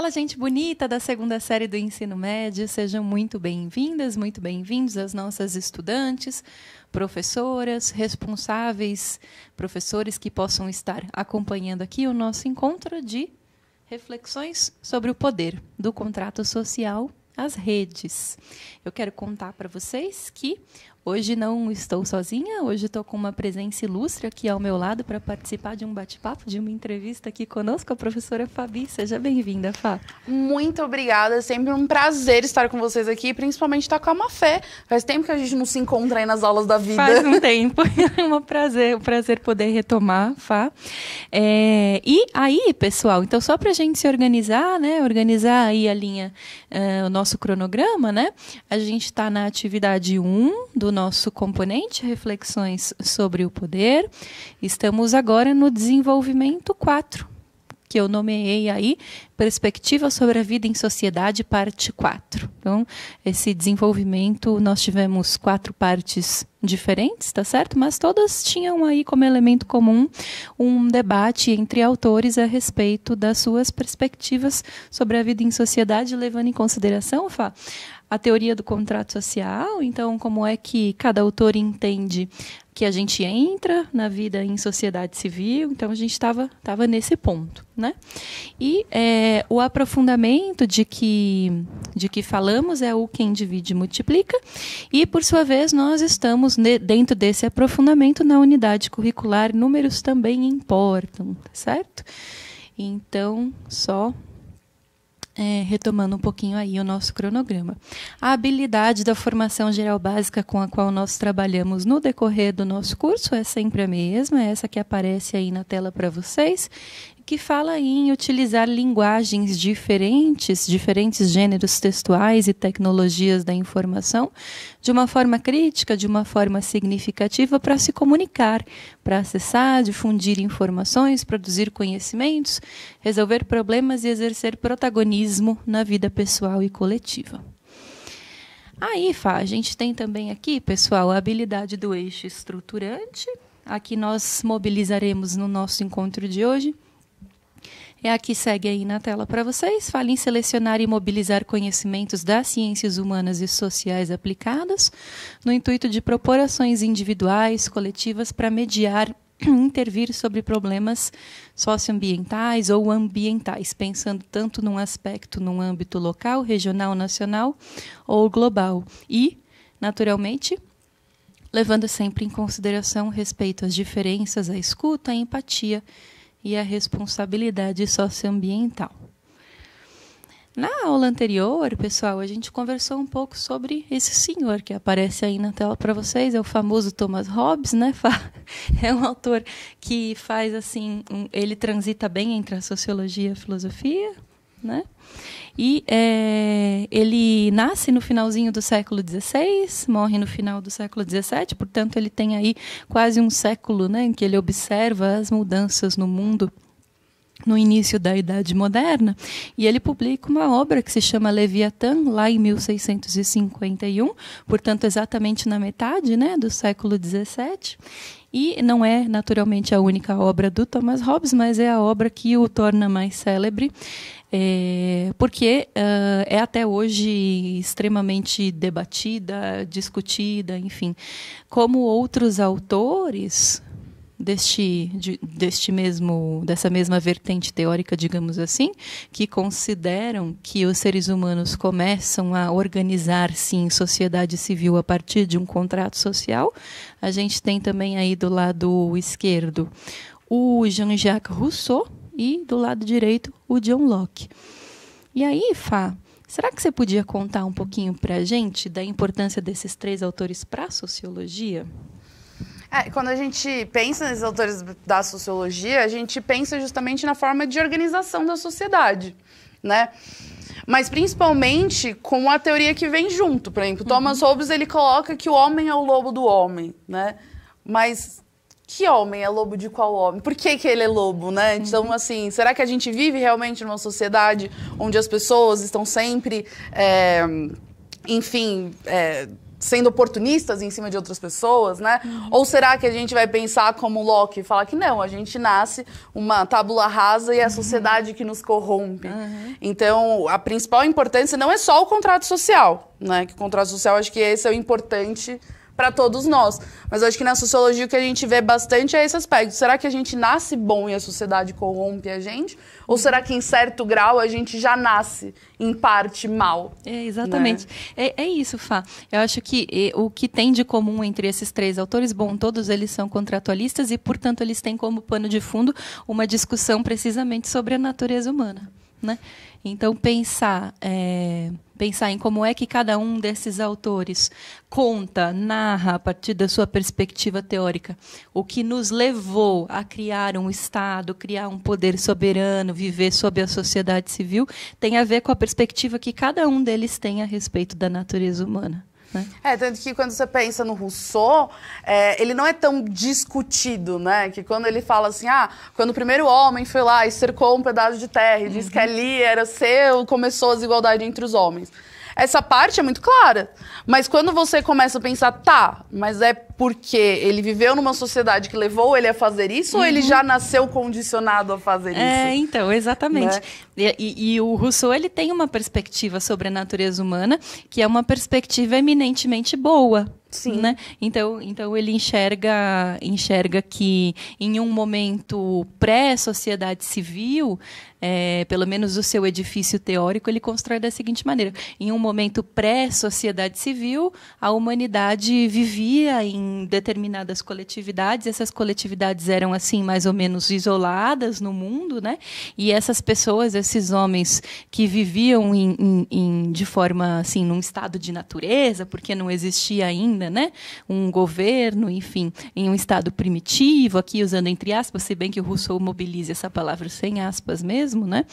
Fala, gente bonita da segunda série do ensino médio, sejam muito bem-vindas, muito bem-vindos as nossas estudantes, professoras, responsáveis, professores que possam estar acompanhando aqui o nosso encontro de reflexões sobre o poder do contrato social às redes. Eu quero contar para vocês que hoje não estou sozinha, hoje estou com uma presença ilustre aqui ao meu lado para participar de um bate-papo, de uma entrevista aqui conosco, a professora Fabi. Seja bem-vinda, Fá. Muito obrigada, é sempre um prazer estar com vocês aqui, principalmente estar com a Mafé. Faz tempo que a gente não se encontra aí nas aulas da vida. Faz um tempo, é um prazer poder retomar, Fá. E aí, pessoal, então só para a gente se organizar, né, organizar aí a linha, o nosso cronograma, né, a gente está na atividade 1 do nosso componente, reflexões sobre o poder. Estamos agora no desenvolvimento 4, que eu nomeei aí, Perspectiva sobre a Vida em Sociedade, parte 4. Então, esse desenvolvimento, nós tivemos 4 partes diferentes, tá certo? Mas todas tinham aí como elemento comum um debate entre autores a respeito das suas perspectivas sobre a vida em sociedade, levando em consideração, Fá, a teoria do contrato social. Então, como é que cada autor entende que a gente entra na vida em sociedade civil. Então, a gente estava nesse ponto, né? E o aprofundamento de que falamos é o quem divide multiplica. E, por sua vez, nós estamos dentro desse aprofundamento na unidade curricular. Números também importam, tá certo? Então, só retomando um pouquinho aí o nosso cronograma. A habilidade da formação geral básica com a qual nós trabalhamos no decorrer do nosso curso é sempre a mesma, essa que aparece aí na tela para vocês, que fala em utilizar linguagens diferentes gêneros textuais e tecnologias da informação, de uma forma crítica, de uma forma significativa, para se comunicar, para acessar, difundir informações, produzir conhecimentos, resolver problemas e exercer protagonismo na vida pessoal e coletiva. Aí, Fá, a gente tem também aqui, pessoal, a habilidade do eixo estruturante. Aqui nós mobilizaremos no nosso encontro de hoje. É a que segue aí na tela para vocês. Fala em selecionar e mobilizar conhecimentos das ciências humanas e sociais aplicadas, no intuito de propor ações individuais, coletivas, para mediar e intervir sobre problemas socioambientais ou ambientais, pensando tanto num aspecto num âmbito local, regional, nacional ou global. E, naturalmente, levando sempre em consideração o respeito às diferenças, a escuta, a empatia e a responsabilidade socioambiental. Na aula anterior, pessoal, a gente conversou um pouco sobre esse senhor que aparece aí na tela para vocês, é o famoso Thomas Hobbes, né? É um autor que faz assim, ele transita bem entre a sociologia e a filosofia, né? E ele nasce no finalzinho do século XVI, morre no final do século XVII, portanto ele tem aí quase um século, né, em que ele observa as mudanças no mundo no início da Idade Moderna, e ele publica uma obra que se chama Leviatã, lá em 1651, portanto exatamente na metade, né, do século XVII. E não é, naturalmente, a única obra do Thomas Hobbes, mas é a obra que o torna mais célebre, porque é até hoje extremamente debatida, discutida, enfim. Como outros autores dessa mesma vertente teórica, digamos assim, que consideram que os seres humanos começam a organizar-se em sociedade civil a partir de um contrato social. A gente tem também aí do lado esquerdo o Jean-Jacques Rousseau e do lado direito o John Locke. E aí, Fá, será que você podia contar um pouquinho para a gente da importância desses 3 autores para a sociologia? Quando a gente pensa nesses autores da sociologia, a gente pensa justamente na forma de organização da sociedade, né? Mas principalmente com a teoria que vem junto. Por exemplo, Thomas Hobbes, ele coloca que o homem é o lobo do homem, né? Mas que homem é lobo de qual homem? Por que ele é lobo, né? Então, assim, será que a gente vive realmente numa sociedade onde as pessoas estão sempre, sendo oportunistas em cima de outras pessoas, né? Ou será que a gente vai pensar como Locke e falar que não, a gente nasce uma tábula rasa e é a sociedade que nos corrompe. Então, a principal importância não é só o contrato social, né? Que o contrato social, acho que esse é o importante para todos nós. Mas eu acho que na sociologia o que a gente vê bastante é esse aspecto. Será que a gente nasce bom e a sociedade corrompe a gente? Ou será que em certo grau a gente já nasce, em parte, mal? Exatamente. Né? É isso, Fá. Eu acho que o que tem de comum entre esses três autores, bom, todos eles são contratualistas e, portanto, eles têm como pano de fundo uma discussão precisamente sobre a natureza humana. Né? Então, pensar em como é que cada um desses autores conta, narra, a partir da sua perspectiva teórica, o que nos levou a criar um Estado, criar um poder soberano, viver sob a sociedade civil, tem a ver com a perspectiva que cada um deles tem a respeito da natureza humana. Né? Tanto que quando você pensa no Rousseau, ele não é tão discutido, né? Que quando ele fala assim, quando o primeiro homem foi lá e cercou um pedaço de terra e disse que ali era seu, começou a desigualdade entre os homens. Essa parte é muito clara. Mas quando você começa a pensar, mas é porque ele viveu numa sociedade que levou ele a fazer isso ou ele já nasceu condicionado a fazer isso? Então, exatamente. Né? E o Rousseau, ele tem uma perspectiva sobre a natureza humana que é uma perspectiva eminentemente boa. Sim. Né? Então ele enxerga que em um momento pré-sociedade civil, pelo menos o seu edifício teórico, ele constrói da seguinte maneira. Em um momento pré-sociedade civil, a humanidade vivia em determinadas coletividades, essas coletividades eram assim mais ou menos isoladas no mundo, né? E essas pessoas, esses homens que viviam de forma assim, num estado de natureza, porque não existia ainda, né, um governo, enfim, em um estado primitivo, aqui usando entre aspas, se bem que o Rousseau mobiliza essa palavra sem aspas mesmo, né,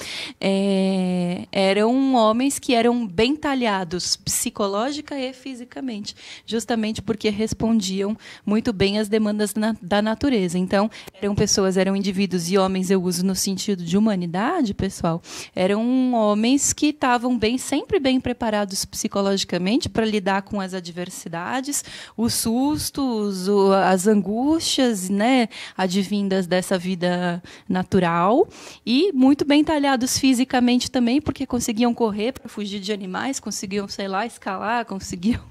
eram homens que eram bem talhados psicológica e fisicamente, justamente porque respondiam muito bem às demandas da natureza. Então, eram indivíduos e homens, eu uso no sentido de humanidade, pessoal, eram homens que estavam sempre bem preparados psicologicamente para lidar com as adversidades, os sustos, as angústias, né, advindas dessa vida natural, e muito bem talhados fisicamente também, porque conseguiam correr para fugir de animais, conseguiam, escalar, conseguiam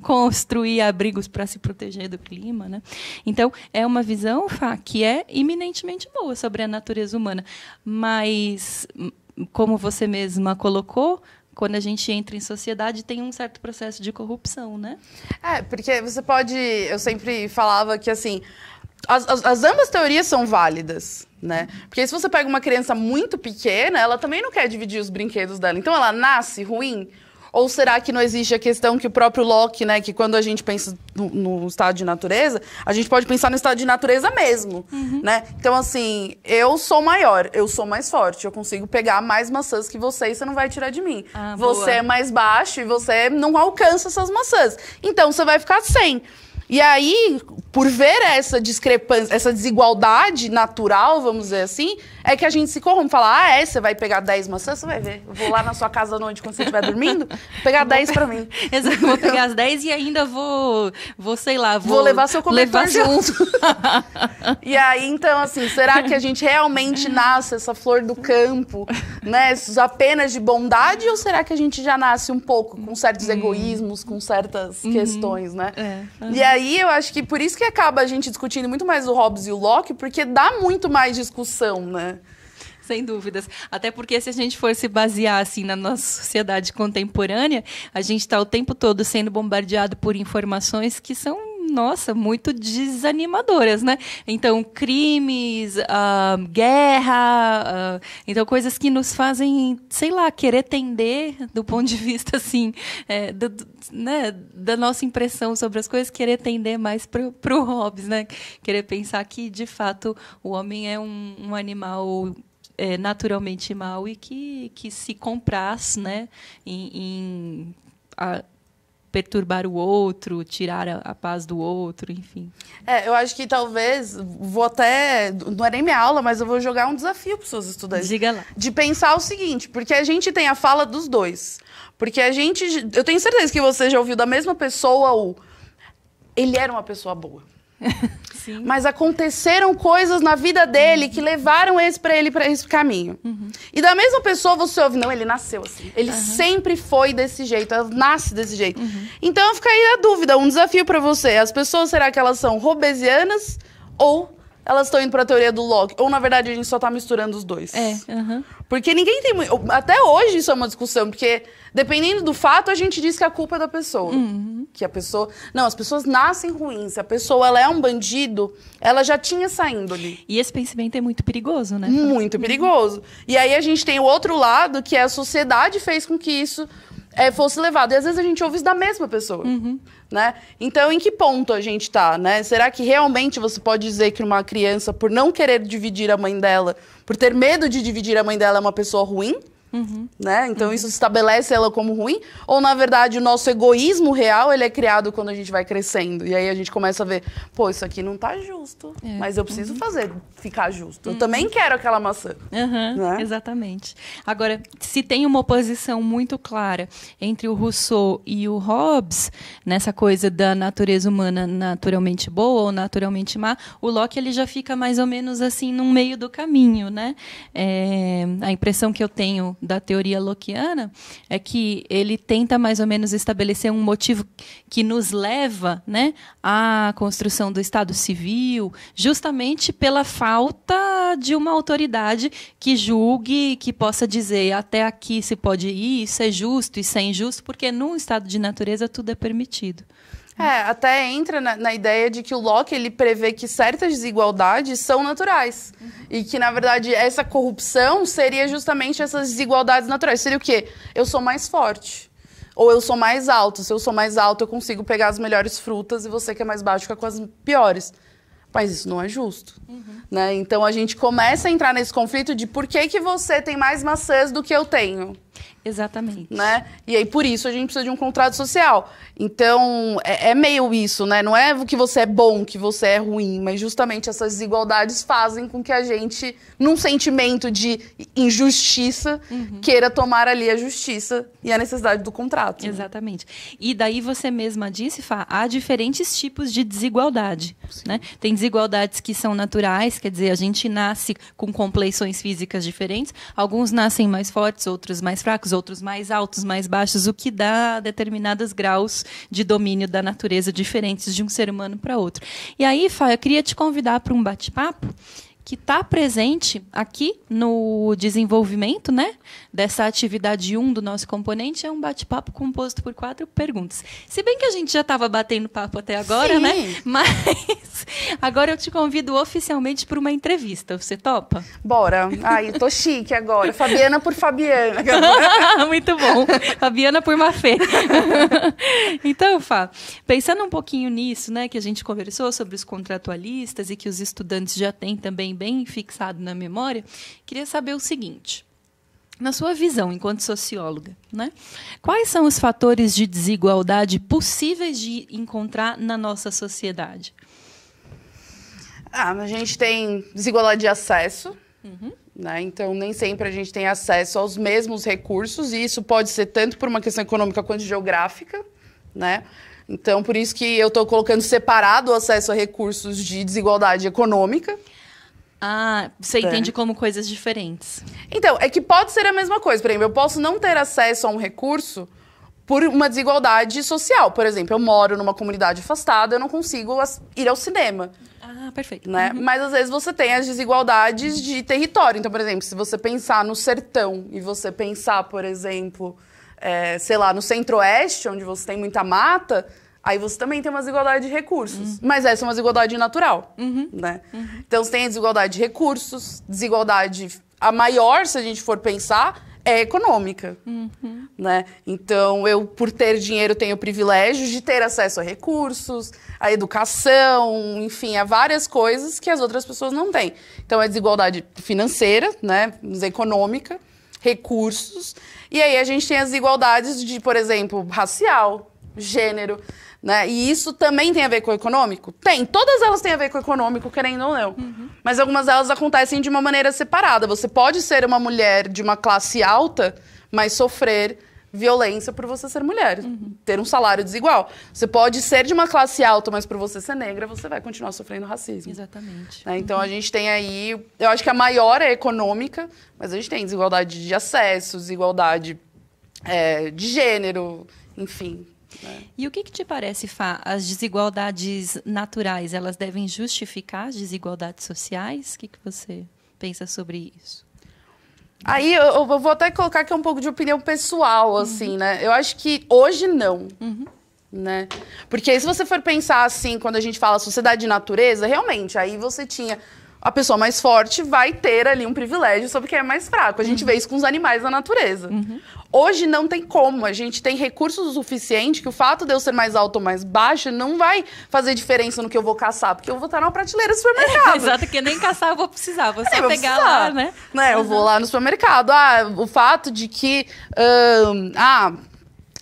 construir abrigos para se proteger do clima, né? Então, é uma visão, Fá, que é eminentemente boa sobre a natureza humana, mas, como você mesma colocou, quando a gente entra em sociedade, tem um certo processo de corrupção, né? Porque você pode... Eu sempre falava que, assim, as ambas teorias são válidas, né? Porque se você pega uma criança muito pequena, ela também não quer dividir os brinquedos dela. Então, ela nasce ruim? Ou será que não existe a questão que o próprio Locke, né, que quando a gente pensa no estado de natureza, a gente pode pensar no estado de natureza mesmo, né? Então, assim, eu sou maior, eu sou mais forte, eu consigo pegar mais maçãs que você e você não vai tirar de mim. Você boa. é mais baixo e você não alcança essas maçãs. Então, você vai ficar sem. E aí, por ver essa discrepância, essa desigualdade natural, vamos dizer assim, é que a gente se corrompe. Fala, você vai pegar 10 maçãs? Você vai ver. Eu vou lá na sua casa à noite, quando você estiver dormindo, pegar 10 pra mim. Exato, vou pegar as 10 e ainda vou levar seu cobertor junto. E aí, então, assim, será que a gente realmente nasce essa flor do campo, né, apenas de bondade, ou será que a gente já nasce um pouco com certos egoísmos, com certas questões, né? E aí, eu acho que por isso que acaba a gente discutindo muito mais o Hobbes e o Locke, porque dá muito mais discussão, né? Sem dúvidas. Até porque se a gente for se basear assim na nossa sociedade contemporânea, a gente está o tempo todo sendo bombardeado por informações que são, nossa, muito desanimadoras, né? Então, crimes, guerra, então coisas que nos fazem, sei lá, querer tender do ponto de vista, assim, né, da nossa impressão sobre as coisas, querer tender mais para o Hobbes, né? Querer pensar que, de fato, o homem é um animal naturalmente mau e que se compraz, né, em perturbar o outro, tirar a paz do outro, enfim. Eu acho que talvez, não é nem minha aula, mas eu vou jogar um desafio para os seus estudantes. Diga lá. De pensar o seguinte, porque a gente tem a fala dos dois. Porque eu tenho certeza que você já ouviu da mesma pessoa ele era uma pessoa boa. Sim. Mas aconteceram coisas na vida dele que levaram para esse caminho. E da mesma pessoa você ouve, não, ele nasceu assim. Ele sempre foi desse jeito, ela nasce desse jeito. Então fica aí a dúvida, um desafio para você. As pessoas, será que elas são hobbesianas ou elas estão indo para a teoria do Locke? Ou, na verdade, a gente só tá misturando os dois? Porque ninguém tem... Até hoje isso é uma discussão, porque dependendo do fato, a gente diz que a culpa é da pessoa. Que a pessoa... Não, as pessoas nascem ruins. Se a pessoa ela é um bandido, ela já tinha essa índole. E esse pensamento é muito perigoso, né? Muito perigoso. E aí a gente tem o outro lado, que a sociedade fez com que isso fosse levado. E às vezes a gente ouve isso da mesma pessoa. Né? Então, em que ponto a gente tá, né? Será que realmente você pode dizer que uma criança, por não querer dividir a mãe dela, por ter medo de dividir a mãe dela, é uma pessoa ruim? Né? Então isso estabelece ela como ruim? Ou, na verdade, o nosso egoísmo real ele é criado quando a gente vai crescendo? E aí a gente começa a ver, pô, isso aqui não tá justo, mas eu preciso ficar justo. Eu também quero aquela maçã. Né? Exatamente. Agora, se tem uma oposição muito clara entre o Rousseau e o Hobbes, nessa coisa da natureza humana naturalmente boa ou naturalmente má, o Locke ele já fica mais ou menos assim no meio do caminho, né? A impressão que eu tenho da teoria lockeana é que ele tenta mais ou menos estabelecer um motivo que nos leva, né, à construção do Estado Civil, justamente pela falta de uma autoridade que julgue, que possa dizer até aqui se pode ir, isso é justo, isso é injusto, porque num estado de natureza tudo é permitido. Até entra na ideia de que o Locke ele prevê que certas desigualdades são naturais. E que, na verdade, essa corrupção seria justamente essas desigualdades naturais. Seria o quê? Eu sou mais forte. Ou eu sou mais alto. Se eu sou mais alto, eu consigo pegar as melhores frutas e você que é mais baixo fica com as piores. Mas isso não é justo. Né? Então, a gente começa a entrar nesse conflito de por que você tem mais maçãs do que eu tenho. Exatamente. Né? E aí, por isso, a gente precisa de um contrato social. Então, é meio isso, né? Não é que você é bom, que você é ruim, mas justamente essas desigualdades fazem com que a gente, num sentimento de injustiça, queira tomar ali a justiça e a necessidade do contrato. Exatamente. E daí você mesma disse, Fá, há diferentes tipos de desigualdade. Né? Tem desigualdades que são naturais, quer dizer, a gente nasce com compleições físicas diferentes. Alguns nascem mais fortes, outros mais fracos, outros mais altos, mais baixos, o que dá determinados graus de domínio da natureza diferentes de um ser humano para outro. E aí, Fá, eu queria te convidar para um bate-papo que está presente aqui no desenvolvimento, né, dessa atividade 1 do nosso componente, é um bate-papo composto por 4 perguntas. Se bem que a gente já estava batendo papo até agora, Sim. né? Mas agora eu te convido oficialmente para uma entrevista. Você topa? Bora. Ai, tô chique agora. Fabiana por Fabiana. Muito bom. Fabiana por Mafê. Então, Fá, pensando um pouquinho nisso, né, que a gente conversou sobre os contratualistas e que os estudantes já têm também bem fixado na memória, queria saber o seguinte. Na sua visão, enquanto socióloga, né, quais são os fatores de desigualdade possíveis de encontrar na nossa sociedade? A gente tem desigualdade de acesso, né? Então nem sempre a gente tem acesso aos mesmos recursos, e isso pode ser tanto por uma questão econômica quanto geográfica, né? Então, por isso que eu estou colocando separado o acesso a recursos de desigualdade econômica. Ah, você entende como coisas diferentes. Então, é que pode ser a mesma coisa. Por exemplo, eu posso não ter acesso a um recurso por uma desigualdade social. Por exemplo, eu moro numa comunidade afastada, eu não consigo ir ao cinema. Ah, perfeito. Né? Mas, às vezes, você tem as desigualdades de território. Então, por exemplo, se você pensar no sertão e você pensar, por exemplo, sei lá, no centro-oeste, onde você tem muita mata, aí você também tem uma desigualdade de recursos. Mas essa é uma desigualdade natural. Né? Então, você tem a desigualdade de recursos, desigualdade a maior, se a gente for pensar, é econômica. Né? Então, eu, por ter dinheiro, tenho o privilégio de ter acesso a recursos, a educação, enfim, a várias coisas que as outras pessoas não têm. Então, é desigualdade financeira, né? Econômica, recursos. E aí a gente tem as desigualdades de, por exemplo, racial, gênero, né? E isso também tem a ver com o econômico? Tem. Todas elas têm a ver com o econômico, querendo ou não. Mas algumas delas acontecem de uma maneira separada. Você pode ser uma mulher de uma classe alta, mas sofrer violência por você ser mulher, ter um salário desigual. Você pode ser de uma classe alta, mas por você ser negra, você vai continuar sofrendo racismo. Exatamente. Né? Então, a gente tem aí... Eu acho que a maior é econômica, mas a gente tem desigualdade de acesso, desigualdade de gênero, enfim. Né? E o que te parece, Fá? As desigualdades naturais, elas devem justificar as desigualdades sociais? O que você pensa sobre isso? Aí eu vou até colocar aqui um pouco de opinião pessoal, assim, né? Eu acho que hoje não, né? Porque se você for pensar assim, quando a gente fala sociedade de natureza, realmente, aí você tinha... A pessoa mais forte vai ter ali um privilégio sobre quem é mais fraco. A gente vê isso com os animais da natureza. Hoje não tem como. A gente tem recursos o suficiente que o fato de eu ser mais alto ou mais baixo não vai fazer diferença no que eu vou caçar, porque eu vou estar numa prateleira do supermercado. Exato, que nem caçar eu vou precisar. Vou só pegar lá, né? Eu vou lá no supermercado. O fato de que...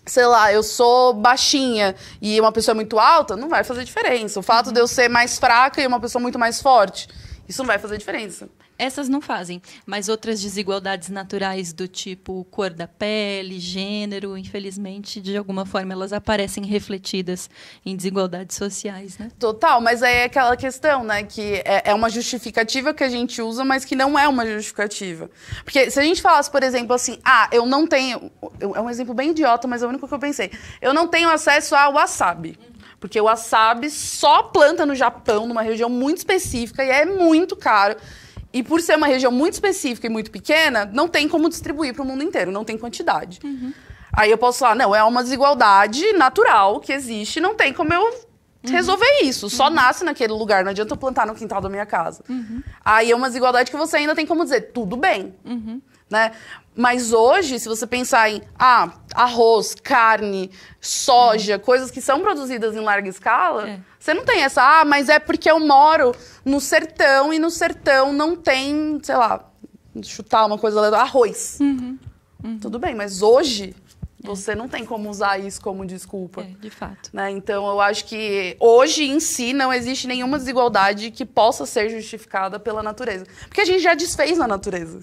sei lá, eu sou baixinha e uma pessoa muito alta, não vai fazer diferença. O fato de eu ser mais fraca e uma pessoa muito mais forte, isso não vai fazer diferença. Essas não fazem, mas outras desigualdades naturais do tipo cor da pele, gênero, infelizmente, de alguma forma, elas aparecem refletidas em desigualdades sociais, né? Total, mas aí é aquela questão, né, que é uma justificativa que a gente usa, mas que não é uma justificativa. Porque se a gente falasse, por exemplo, assim, eu não tenho... É um exemplo bem idiota, mas é o único que eu pensei. Eu não tenho acesso ao wasabi. Porque o wasabi só planta no Japão, numa região muito específica, e é muito caro. E por ser uma região muito específica e muito pequena, não tem como distribuir para o mundo inteiro, não tem quantidade. Aí eu posso falar, não, é uma desigualdade natural que existe, não tem como eu resolver isso. Só nasce naquele lugar, não adianta eu plantar no quintal da minha casa. Aí é uma desigualdade que você ainda tem como dizer, tudo bem. Né? Mas hoje, se você pensar em arroz, carne, soja, coisas que são produzidas em larga escala, você não tem essa, mas é porque eu moro no sertão e no sertão não tem, sei lá, chutar uma coisa, arroz. Tudo bem, mas hoje você não tem como usar isso como desculpa. De fato. Né? Então, eu acho que hoje, em si, não existe nenhuma desigualdade que possa ser justificada pela natureza. Porque a gente já desfez a natureza.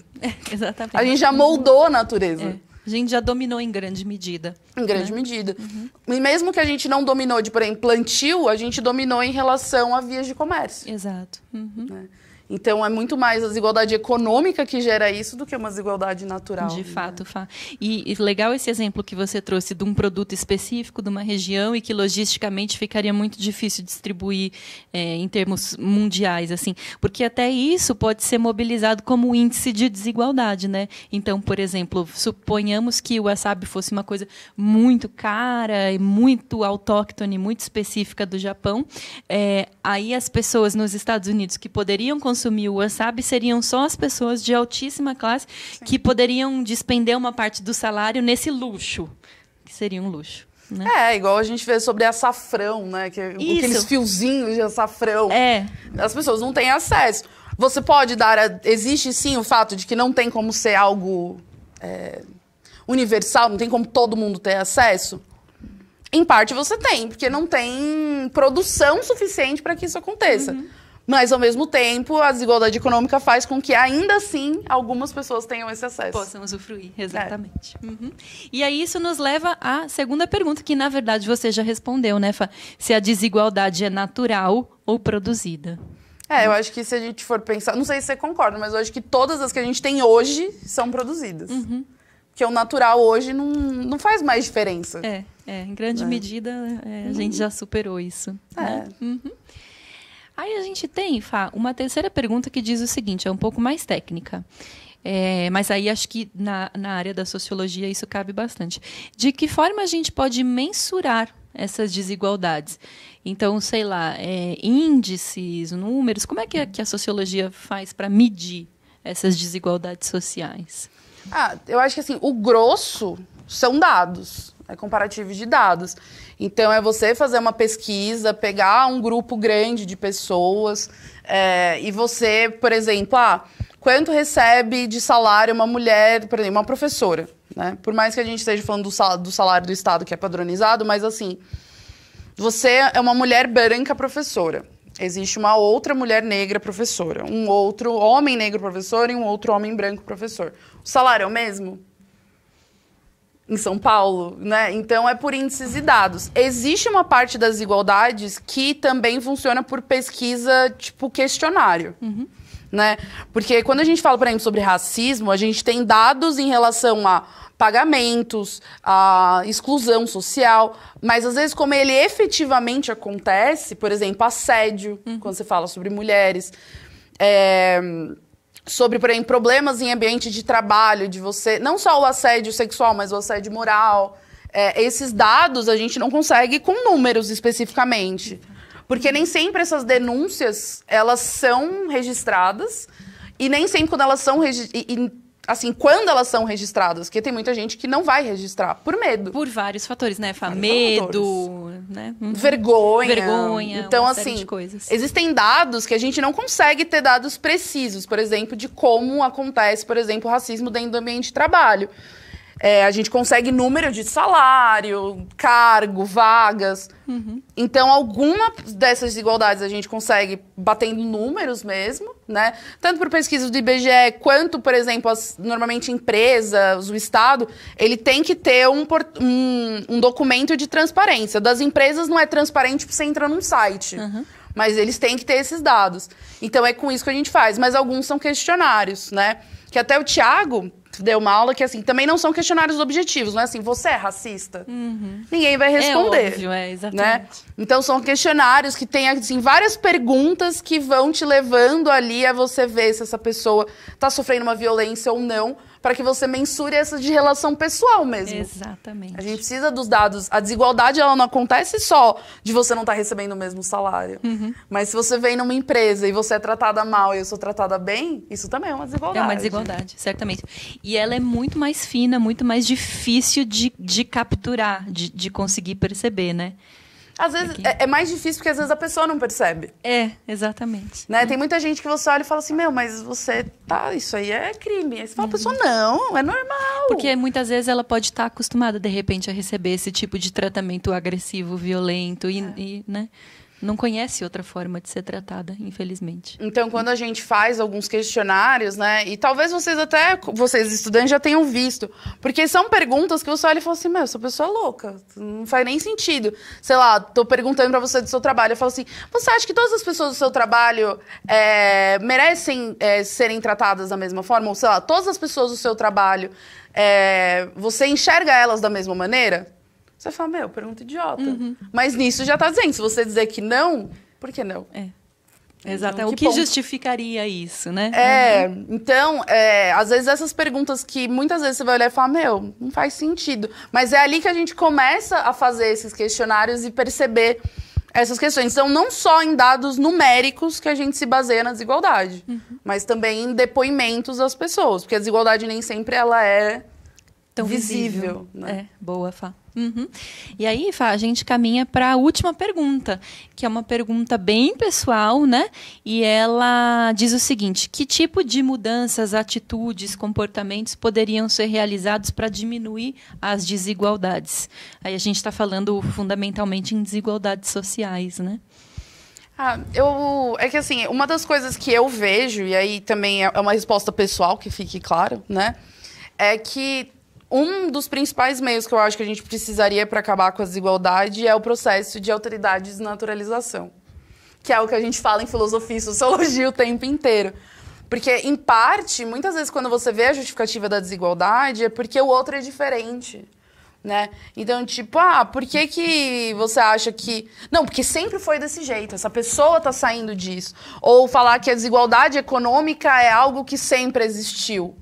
Exatamente. A gente já moldou a natureza. A gente já dominou em grande medida. Em grande medida. E mesmo que a gente não dominou de, por exemplo, plantio, a gente dominou em relação a vias de comércio. Exato. Né? Então, é muito mais a desigualdade econômica que gera isso do que uma desigualdade natural. De fato, Fá. E legal esse exemplo que você trouxe de um produto específico, de uma região, e que logisticamente ficaria muito difícil distribuir em termos mundiais, assim. Porque até isso pode ser mobilizado como índice de desigualdade, né? Então, por exemplo, suponhamos que o wasabi fosse uma coisa muito cara, e muito autóctone, muito específica do Japão. Aí as pessoas nos Estados Unidos que poderiam consumir o wasabi seriam só as pessoas de altíssima classe que poderiam despender uma parte do salário nesse luxo, que seria um luxo. Né? Igual a gente vê sobre açafrão, né? Aqueles fiozinhos de açafrão. As pessoas não têm acesso. Você pode dar... Existe, sim, o fato de que não tem como ser algo universal, não tem como todo mundo ter acesso. Em parte você tem, porque não tem produção suficiente para que isso aconteça. Mas, ao mesmo tempo, a desigualdade econômica faz com que, ainda assim, algumas pessoas tenham esse acesso. Possam usufruir, exatamente. E aí isso nos leva à segunda pergunta, que, na verdade, você já respondeu, né, Fá? Se a desigualdade é natural ou produzida. Eu acho que se a gente for pensar... Não sei se você concorda, mas eu acho que todas as que a gente tem hoje são produzidas. Porque o natural hoje não faz mais diferença. Em grande medida, a gente já superou isso. Né? Aí a gente tem, Fá, uma terceira pergunta que diz o seguinte, é um pouco mais técnica. Mas aí acho que na área da sociologia isso cabe bastante. De que forma a gente pode mensurar essas desigualdades? Então, sei lá, índices, números, como é que a sociologia faz para medir essas desigualdades sociais? Eu acho que assim, o grosso são dados. É comparativo de dados. Então, é você fazer uma pesquisa, pegar um grupo grande de pessoas e você, por exemplo, quanto recebe de salário uma mulher, por exemplo, uma professora, né? Por mais que a gente esteja falando do salário do Estado, que é padronizado, mas assim, você é uma mulher branca professora. Existe uma outra mulher negra professora, um outro homem negro professor e um outro homem branco professor. O salário é o mesmo? em São Paulo, né? Então, é por índices e dados. Existe uma parte das desigualdades que também funciona por pesquisa, tipo questionário, né? Porque quando a gente fala, por exemplo, sobre racismo, a gente tem dados em relação a pagamentos, a exclusão social, mas às vezes como ele efetivamente acontece, por exemplo, assédio, quando você fala sobre mulheres, sobre, por exemplo, problemas em ambiente de trabalho, de você... Não só o assédio sexual, mas o assédio moral. Esses dados a gente não consegue com números especificamente. Porque nem sempre essas denúncias, elas são registradas. E nem sempre quando elas são quando elas são registradas, porque tem muita gente que não vai registrar, por medo. Por vários fatores, né? Medo, né? Vergonha. Então, uma série de coisas. Existem dados que a gente não consegue ter dados precisos, por exemplo, de como acontece, por exemplo, o racismo dentro do ambiente de trabalho. A gente consegue número de salário, cargo, vagas. Então, alguma dessas desigualdades a gente consegue batendo números mesmo, né? Tanto por pesquisas do IBGE, quanto, por exemplo, normalmente empresas, o Estado, ele tem que ter um documento de transparência. Das empresas não é transparente porque você entra num site. Mas eles têm que ter esses dados. Então, é com isso que a gente faz. Mas alguns são questionários, né? Que até o Thiago deu uma aula que, assim, também não são questionários objetivos, não é assim, você é racista? Ninguém vai responder. É óbvio, exatamente. Né? Então, são questionários que têm, assim, várias perguntas que vão te levando ali a você ver se essa pessoa está sofrendo uma violência ou não, para que você mensure essa de relação pessoal mesmo. Exatamente. A gente precisa dos dados. A desigualdade, ela não acontece só de você não estar recebendo o mesmo salário. Mas se você vem numa empresa e você é tratada mal e eu sou tratada bem, isso também é uma desigualdade. É uma desigualdade, certamente. E ela é muito mais fina, muito mais difícil de capturar, de conseguir perceber, né? Às vezes, é mais difícil porque às vezes a pessoa não percebe. Exatamente. Né? Tem muita gente que você olha e fala assim, mas você tá, isso aí é crime. Aí você fala, a pessoa, não, é normal. Porque muitas vezes ela pode estar acostumada, de repente, a receber esse tipo de tratamento agressivo, violento, e né? Não conhece outra forma de ser tratada, infelizmente. Então, quando a gente faz alguns questionários, né? E talvez vocês estudantes já tenham visto. Porque são perguntas que você olha e fala assim, essa pessoa é louca. Não faz nem sentido. Sei lá, tô perguntando pra você do seu trabalho. Eu falo assim, você acha que todas as pessoas do seu trabalho merecem serem tratadas da mesma forma? Ou, sei lá, todas as pessoas do seu trabalho, você enxerga elas da mesma maneira? Você fala, pergunta idiota. Mas nisso já tá dizendo. Se você dizer que não, por que não? Exato. Então, o que justificaria isso, né? Então, às vezes essas perguntas que muitas vezes você vai olhar e falar, não faz sentido. Mas é ali que a gente começa a fazer esses questionários e perceber essas questões. Então, não só em dados numéricos que a gente se baseia na desigualdade, mas também em depoimentos das pessoas. Porque a desigualdade nem sempre ela é tão visível. Né? Boa, Fá. E aí, Fá, a gente caminha para a última pergunta, que é uma pergunta bem pessoal, né? E ela diz o seguinte: que tipo de mudanças, atitudes, comportamentos poderiam ser realizados para diminuir as desigualdades? Aí a gente está falando fundamentalmente em desigualdades sociais, né? É que assim, uma das coisas que eu vejo, e aí também é uma resposta pessoal, que fique claro, né? É que um dos principais meios que eu acho que a gente precisaria para acabar com a desigualdade é o processo de alteridade e desnaturalização, que é o que a gente fala em filosofia e sociologia o tempo inteiro. Porque, em parte, muitas vezes quando você vê a justificativa da desigualdade é porque o outro é diferente, né? Então, tipo, por que você acha que... Não, porque sempre foi desse jeito, essa pessoa tá saindo disso. Ou falar que a desigualdade econômica é algo que sempre existiu.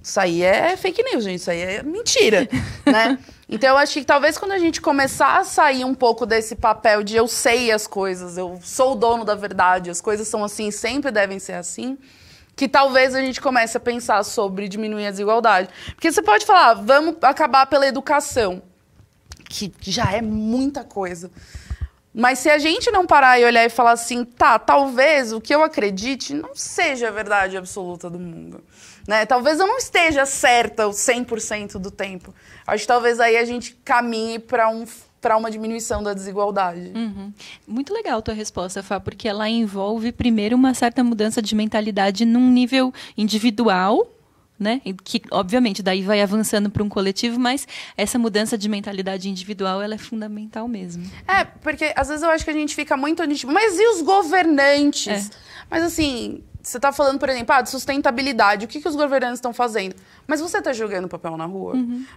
Isso aí é fake news, gente. Isso aí é mentira, né? Então, eu acho que talvez quando a gente começar a sair um pouco desse papel de eu sei as coisas, eu sou o dono da verdade, as coisas são assim, sempre devem ser assim, que talvez a gente comece a pensar sobre diminuir a desigualdade. Porque você pode falar, vamos acabar pela educação, que já é muita coisa. Mas se a gente não parar e olhar e falar assim, talvez o que eu acredite não seja a verdade absoluta do mundo. Né? Talvez eu não esteja certa o 100% do tempo. Acho que talvez aí a gente caminhe para uma diminuição da desigualdade. Muito legal a tua resposta, Fá, porque ela envolve primeiro uma certa mudança de mentalidade num nível individual, né? E que, obviamente, daí vai avançando para um coletivo, mas essa mudança de mentalidade individual, ela é fundamental mesmo. Porque às vezes eu acho que a gente fica muito... Mas e os governantes? Mas assim... Você está falando, por exemplo, de sustentabilidade. O que os governantes estão fazendo? Mas você está jogando papel na rua?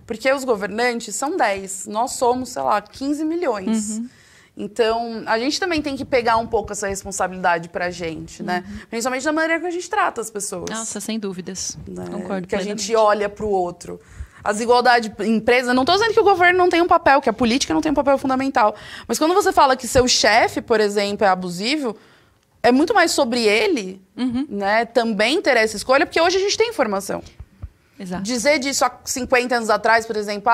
Porque os governantes são 10. Nós somos, sei lá, 15 milhões. Então, a gente também tem que pegar um pouco essa responsabilidade pra gente, né? Principalmente da maneira que a gente trata as pessoas. Nossa, sem dúvidas. Né? Concordo que a gente olha pro outro. A desigualdade em empresa, não estou dizendo que o governo não tem um papel, que a política não tem um papel fundamental. Mas quando você fala que seu chefe, por exemplo, é abusivo... É muito mais sobre ele, né, também ter essa escolha, porque hoje a gente tem informação. Exato. Dizer disso há 50 anos atrás, por exemplo,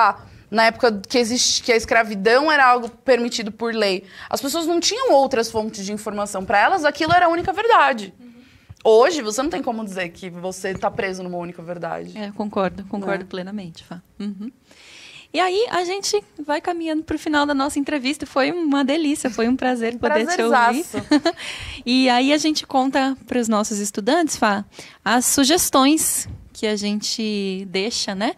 na época que a escravidão era algo permitido por lei, as pessoas não tinham outras fontes de informação. Para elas, aquilo era a única verdade. Hoje, você não tem como dizer que você está preso numa única verdade. Concordo plenamente, Fá. E aí, a gente vai caminhando para o final da nossa entrevista. Foi uma delícia, foi um prazer poder te ouvir. E aí, a gente conta para os nossos estudantes, Fá, as sugestões que a gente deixa, né?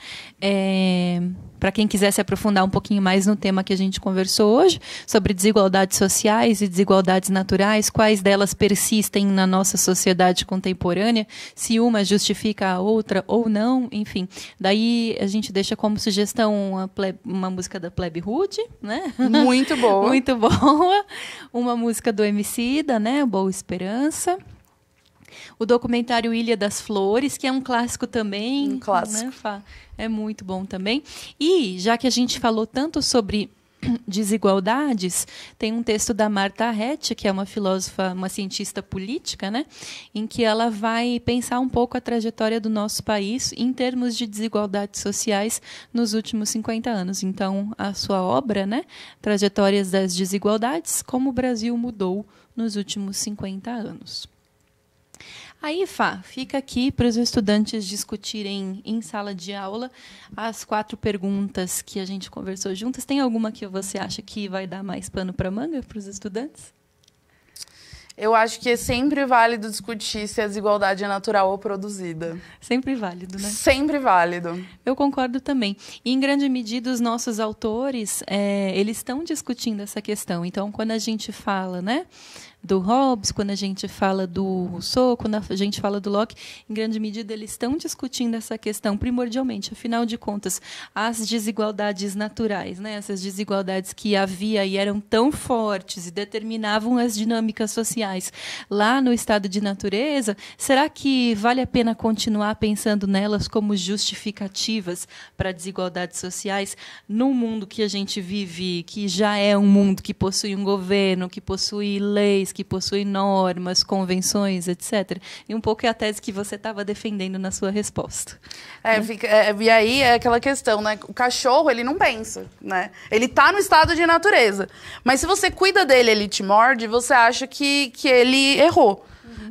Para quem quiser se aprofundar um pouquinho mais no tema que a gente conversou hoje, sobre desigualdades sociais e desigualdades naturais, quais delas persistem na nossa sociedade contemporânea, se uma justifica a outra ou não, enfim. Daí a gente deixa como sugestão uma música da Plebe Rude, né? Muito boa. Muito boa. Uma música do Emicida, né? Boa Esperança. O documentário Ilha das Flores, que é um clássico também. Um clássico. Né? É muito bom também. E, já que a gente falou tanto sobre desigualdades, tem um texto da Martha Argerich, que é uma filósofa, uma cientista política, né? Em que ela vai pensar um pouco a trajetória do nosso país em termos de desigualdades sociais nos últimos 50 anos. Então, a sua obra, né? Trajetórias das Desigualdades, como o Brasil mudou nos últimos 50 anos. Aí, Fá, fica aqui para os estudantes discutirem em sala de aula as 4 perguntas que a gente conversou juntas. Tem alguma que você acha que vai dar mais pano para manga para os estudantes? Eu acho que é sempre válido discutir se a desigualdade é natural ou produzida. Sempre válido, né? Sempre válido. Eu concordo também. E, em grande medida, os nossos autores, eles estão discutindo essa questão. Então, quando a gente fala, né, do Hobbes, quando a gente fala do Rousseau, quando a gente fala do Locke, em grande medida eles estão discutindo essa questão primordialmente. Afinal de contas, as desigualdades naturais, né, essas desigualdades que havia e eram tão fortes e determinavam as dinâmicas sociais lá no estado de natureza, será que vale a pena continuar pensando nelas como justificativas para desigualdades sociais num mundo que a gente vive, que já é um mundo que possui um governo, que possui leis, que possui normas, convenções, etc. E um pouco é a tese que você estava defendendo na sua resposta. E aí é aquela questão, né? O cachorro, ele não pensa, né? Ele tá no estado de natureza. Mas se você cuida dele, ele te morde, você acha que ele errou.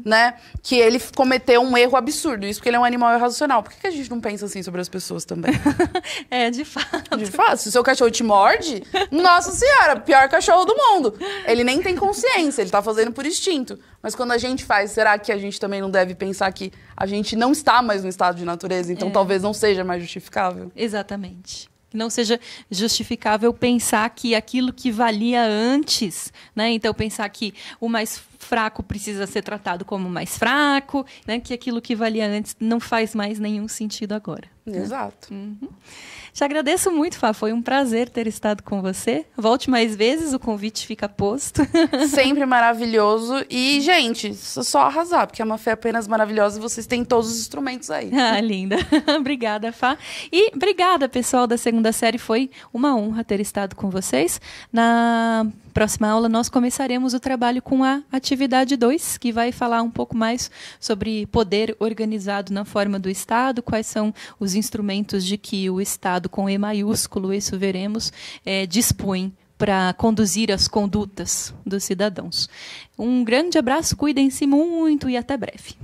Né? Que ele cometeu um erro absurdo. Isso porque ele é um animal irracional. Por que a gente não pensa assim sobre as pessoas também? De fato. De fato. Se o seu cachorro te morde, nossa senhora, pior cachorro do mundo. Ele nem tem consciência, ele tá fazendo por instinto. Mas quando a gente faz, será que a gente também não deve pensar que a gente não está mais no estado de natureza? Então talvez não seja mais justificável? Exatamente. Não seja justificável pensar que aquilo que valia antes, né? Então, pensar que o mais fraco precisa ser tratado como mais fraco, né? Que aquilo que valia antes não faz mais nenhum sentido agora. Exato. Né? Te agradeço muito, Fá. Foi um prazer ter estado com você. Volte mais vezes, o convite fica posto. Sempre maravilhoso. E, gente, só arrasar, porque a Mafê é apenas maravilhosa e vocês têm todos os instrumentos aí. Linda. Obrigada, Fá. E obrigada, pessoal da segunda série. Foi uma honra ter estado com vocês. Na próxima aula, nós começaremos o trabalho com a atividade 2, que vai falar um pouco mais sobre poder organizado na forma do Estado, quais são os instrumentos de que o Estado, com E maiúsculo, isso veremos, dispõe para conduzir as condutas dos cidadãos. Um grande abraço, cuidem-se muito e até breve.